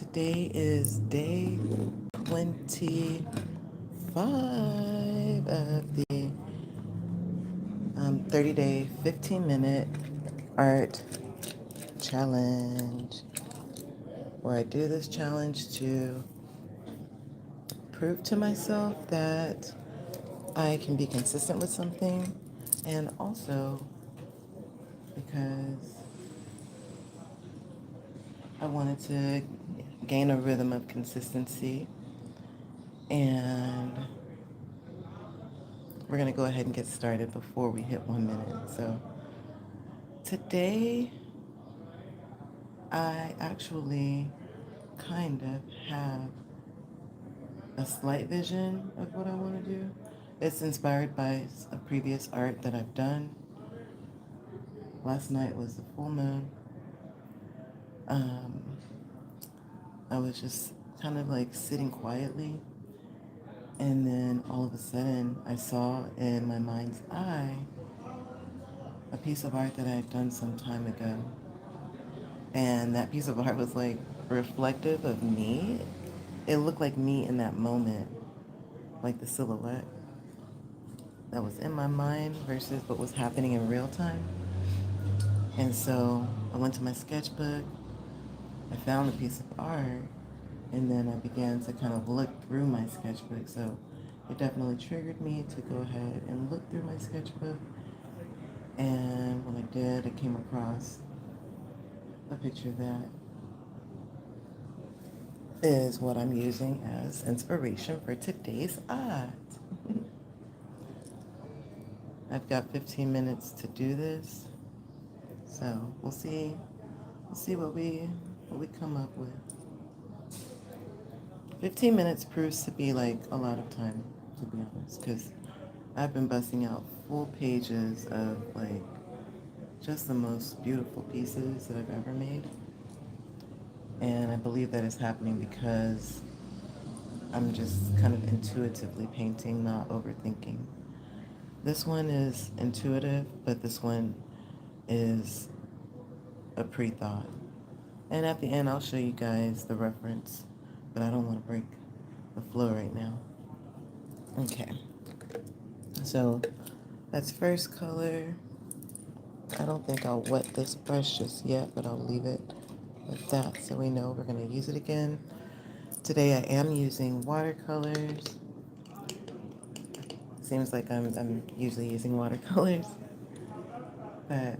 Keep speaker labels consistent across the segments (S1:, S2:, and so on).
S1: Today is day 25 of the 30-day, 15-minute art challenge, where I do this challenge to prove to myself that I can be consistent with something, and also because I wanted to gain a rhythm of consistency. And we're going to go ahead and get started before we hit 1 minute. So today, I actually kind of have a slight vision of what I want to do. It's inspired by a previous art that I've done. Last night was the full moon. Um, I was just kind of like sitting quietly, and then all of a sudden I saw in my mind's eye a piece of art that I had done some time ago. And that piece of art was like reflective of me. It looked like me in that moment, like the silhouette that was in my mind versus what was happening in real time. And so I went to my sketchbook, I found a piece of art, and then I began to kind of look through my sketchbook. So it definitely triggered me to go ahead and look through my sketchbook. And when I did, I came across a picture that is what I'm using as inspiration for today's art. I've got 15 minutes to do this, so we'll see what we come up with. 15 minutes proves to be like a lot of time, to be honest, because I've been busting out full pages of like just the most beautiful pieces that I've ever made. And I believe that is happening because I'm just kind of intuitively painting, not overthinking. This one is intuitive, but this one is a pre-thought. And at the end, I'll show you guys the reference, but I don't want to break the flow right now. Okay, so that's first color. I don't think I'll wet this brush just yet, but I'll leave it with that so we know we're going to use it again. Today I am using watercolors. Seems like I'm usually using watercolors, but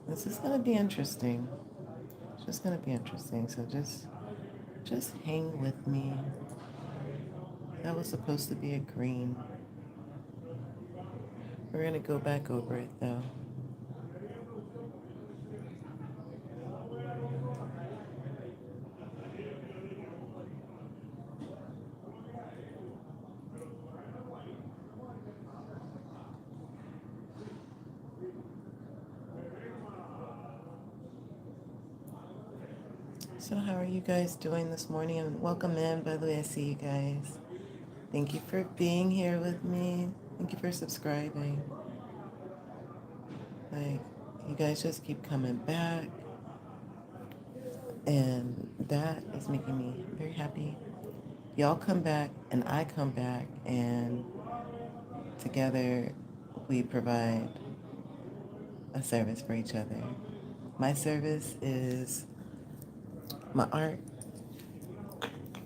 S1: this is going to be interesting. It's just going to be interesting, so just hang with me. That was supposed to be a green. We're going to go back over it though. So how are you guys doing this morning? And welcome in, by the way, I see you guys. Thank you for being here with me. Thank you for subscribing. Like, you guys just keep coming back, and that is making me very happy. Y'all come back, and I come back, and together we provide a service for each other. My service is my art,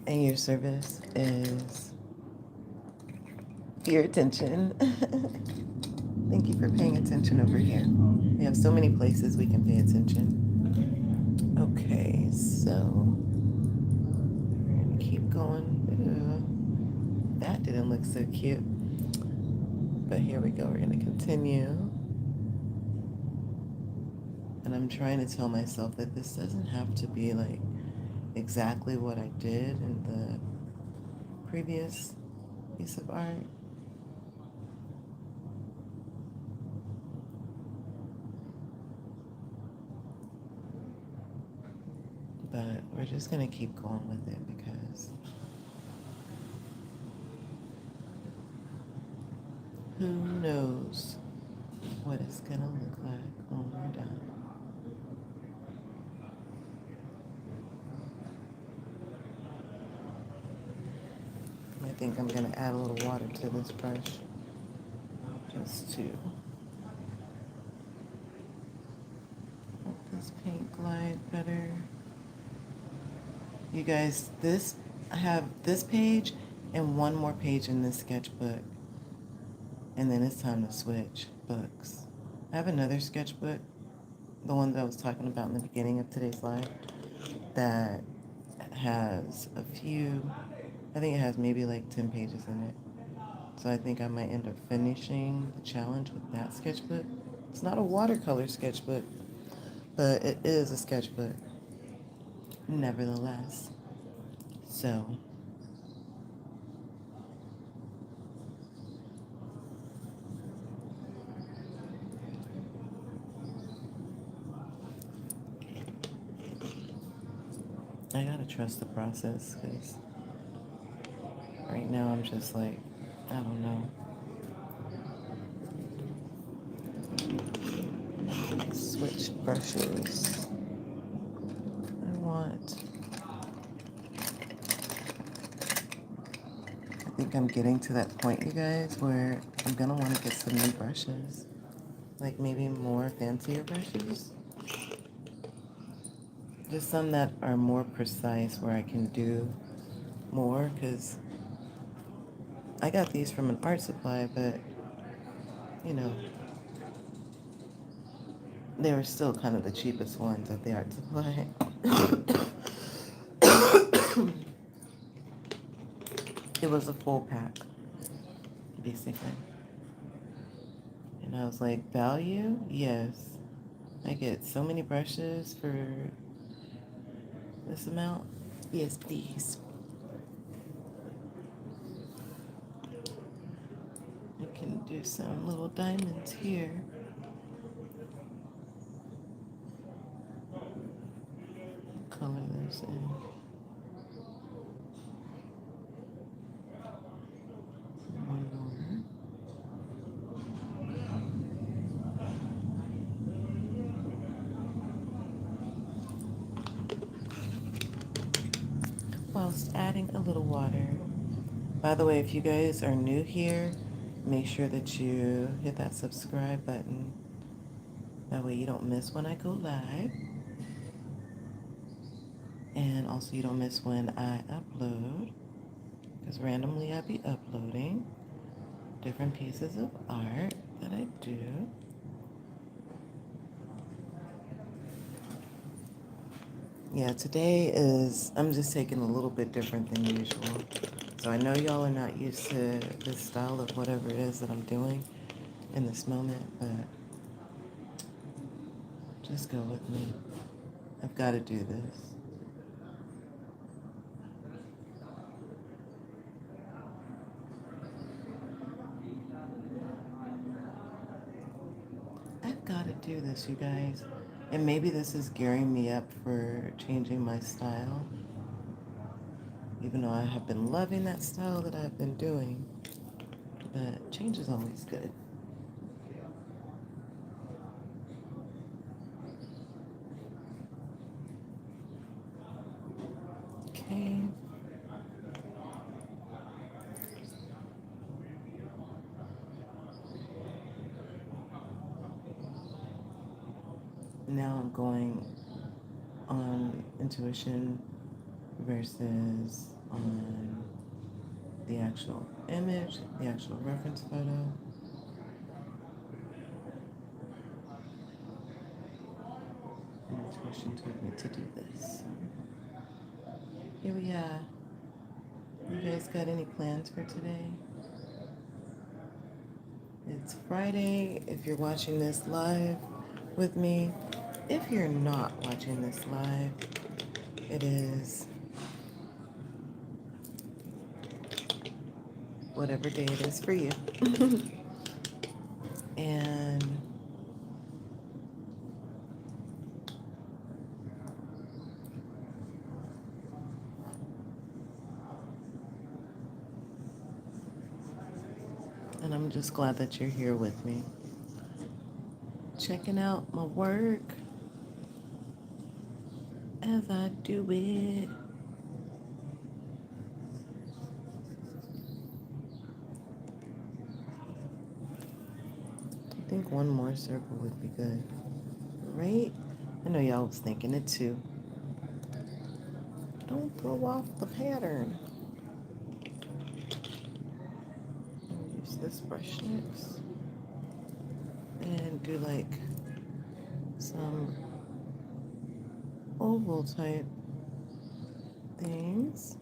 S1: and your service is your attention. Thank you for paying attention over here. We have so many places we can pay attention. Okay, so we're gonna keep going. That didn't look so cute. But here we go. We're gonna continue. And I'm trying to tell myself that this doesn't have to be like exactly what I did in the previous piece of art. But we're just gonna keep going with it because who knows what it's gonna look like when we're done. think I'm going to add a little water to this brush just to help this paint glide better. You guys, I have this page and one more page in this sketchbook, and then it's time to switch books. I have another sketchbook, the one that I was talking about in the beginning of today's live, that has a few, I think it has maybe like 10 pages in it. So I think I might end up finishing the challenge with that sketchbook. It's not a watercolor sketchbook, but it is a sketchbook, nevertheless. So I gotta trust the process, because right now I'm just like, I don't know. Switch brushes. I think I'm getting to that point, you guys, where I'm gonna want to get some new brushes. Like maybe more fancier brushes. Just some that are more precise, where I can do more, because I got these from an art supply, but you know, they were still kind of the cheapest ones at the art supply. It was a full pack, basically. And I was like, value? Yes. I get so many brushes for this amount? Yes, please. I can do some little diamonds here. Color those in. One more. Whilst adding a little water. By the way, if you guys are new here, make sure that you hit that subscribe button. That way you don't miss when I go live. And also you don't miss when I upload. Because randomly I'll be uploading different pieces of art that I do. Yeah, today I'm just taking a little bit different than usual. So I know y'all are not used to this style of whatever it is that I'm doing in this moment, but just go with me. I've got to do this. I've got to do this, you guys. And maybe this is gearing me up for changing my style. Even though I have been loving that style that I've been doing. But change is always good. Okay. Now I'm going on intuition versus on the actual image, the actual reference photo. Intuition told me to do this. Here we are. You guys got any plans for today? It's Friday if you're watching this live with me. If you're not watching this live, it is whatever day it is for you. And I'm just glad that you're here with me, checking out my work as I do it. think one more circle would be good, right? I know y'all was thinking it too. Don't throw off the pattern. Use this brush next. And do like some oval type things.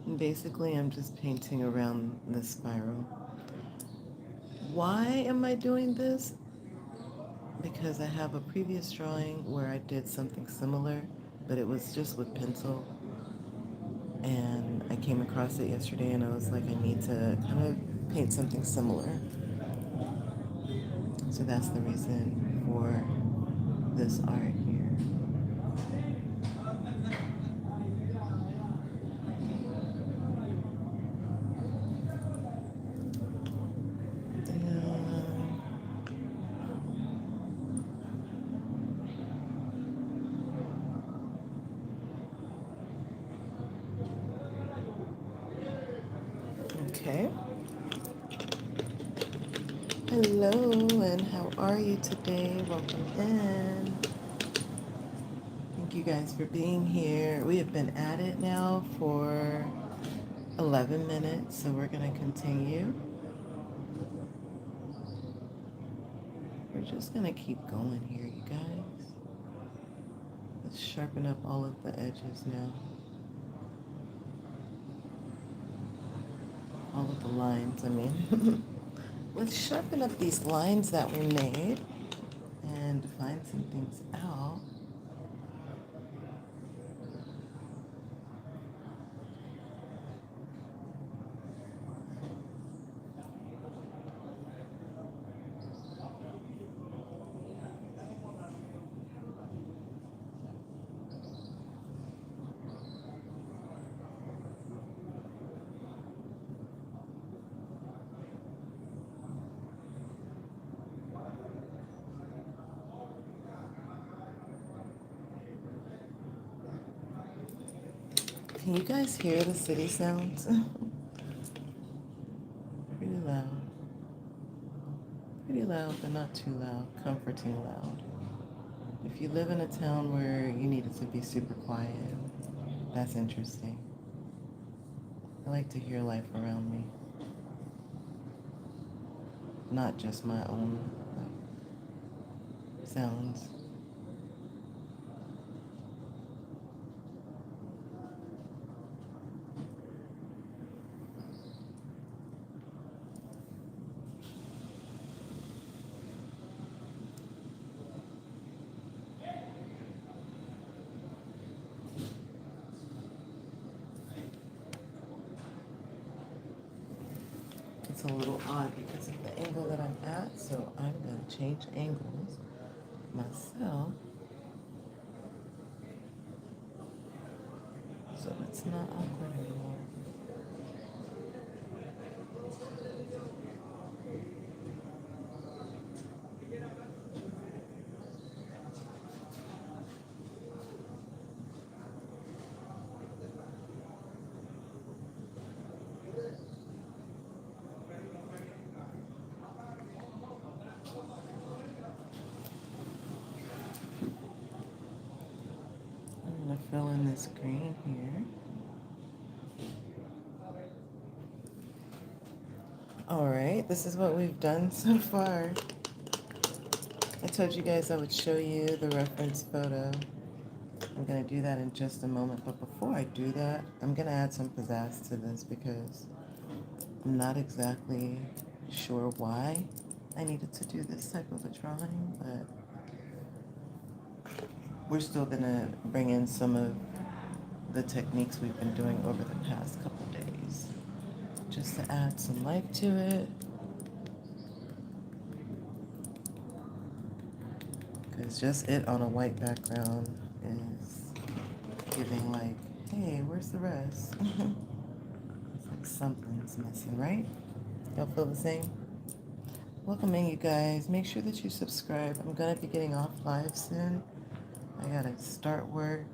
S1: And basically, I'm just painting around the spiral. Why am I doing this? Because I have a previous drawing where I did something similar, but it was just with pencil. And I came across it yesterday and I was like, I need to kind of paint something similar. So that's the reason for this art here. Okay. Hello, and how are you today? Welcome in. Thank you guys for being here. We have been at it now for 11 minutes, so we're going to continue. We're just going to keep going here, you guys. Let's sharpen up all of the edges now. All of the lines, I mean. Let's sharpen up these lines that we made and find some things out. Can you guys hear the city sounds? Pretty loud. Pretty loud, but not too loud. Comforting loud. If you live in a town where you need it to be super quiet, that's interesting. I like to hear life around me. Not just my own sounds. It's a little odd because of the angle that I'm at, so I'm going to change angles myself so it's not awkward anymore. I'm going to fill in this green here. Alright, this is what we've done so far. I told you guys I would show you the reference photo. I'm going to do that in just a moment, but before I do that, I'm going to add some pizzazz to this because I'm not exactly sure why I needed to do this type of a drawing, but we're still going to bring in some of the techniques we've been doing over the past couple days just to add some life to it. Because just it on a white background is giving like, hey, where's the rest? It's like something's missing, right? Y'all feel the same? Welcome in, you guys. Make sure that you subscribe. I'm going to be getting off live soon. I got to start work,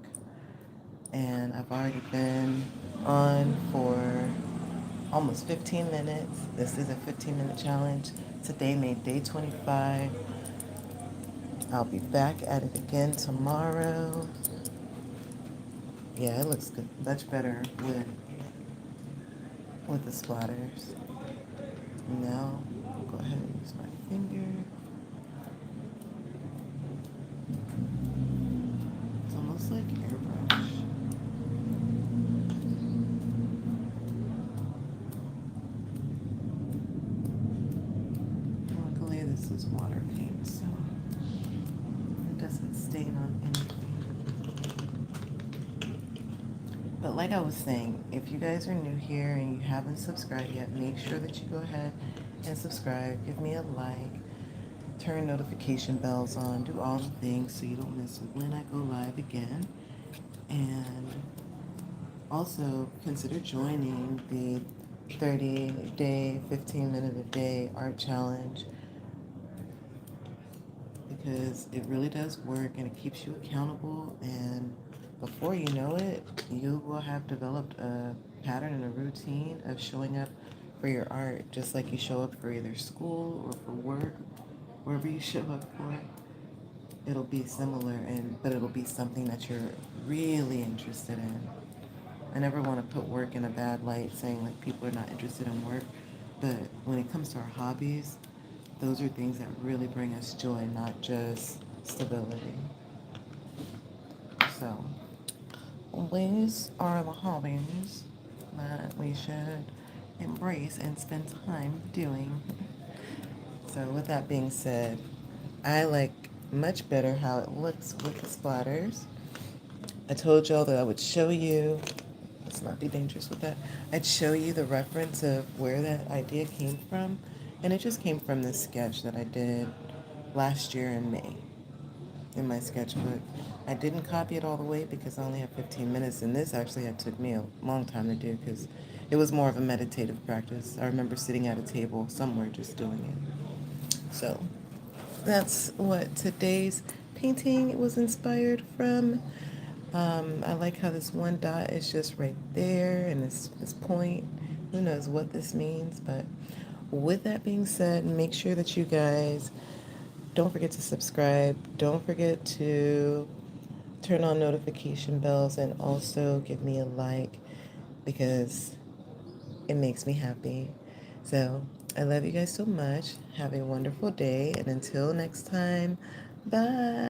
S1: and I've already been on for almost 15 minutes. This is a 15-minute challenge. Today made day 25. I'll be back at it again tomorrow. Yeah, it looks good. Much better with the splatters. Now, I'll go ahead and use my finger. It's almost like airbrush. Luckily, this is water paint, so it doesn't stain on anything. But like I was saying, if you guys are new here and you haven't subscribed yet, make sure that you go ahead and subscribe. Give me a like. Turn notification bells on. Do all the things so you don't miss when I go live again. And also consider joining the 30-day, 15-minute-a-day art challenge, because it really does work and it keeps you accountable, and before you know it, you will have developed a pattern and a routine of showing up for your art, just like you show up for either school or for work. Wherever you show up for, it'll be similar, but it'll be something that you're really interested in. I never want to put work in a bad light, saying like people are not interested in work, but when it comes to our hobbies, those are things that really bring us joy, not just stability. So, these are the hobbies that we should embrace and spend time doing. So, with that being said, I like much better how it looks with the splatters. I told y'all that I would show you, let's not be dangerous with that, I'd show you the reference of where that idea came from, and it just came from this sketch that I did last year in May in my sketchbook. I didn't copy it all the way because I only have 15 minutes, and this actually had took me a long time to do because it was more of a meditative practice. I remember sitting at a table somewhere just doing it. So that's what today's painting was inspired from. I like how this one dot is just right there, and this point. Who knows what this means, but with that being said, make sure that you guys don't forget to subscribe. Don't forget to turn on notification bells and also give me a like, because it makes me happy. So I love you guys so much. Have a wonderful day, and until next time, bye.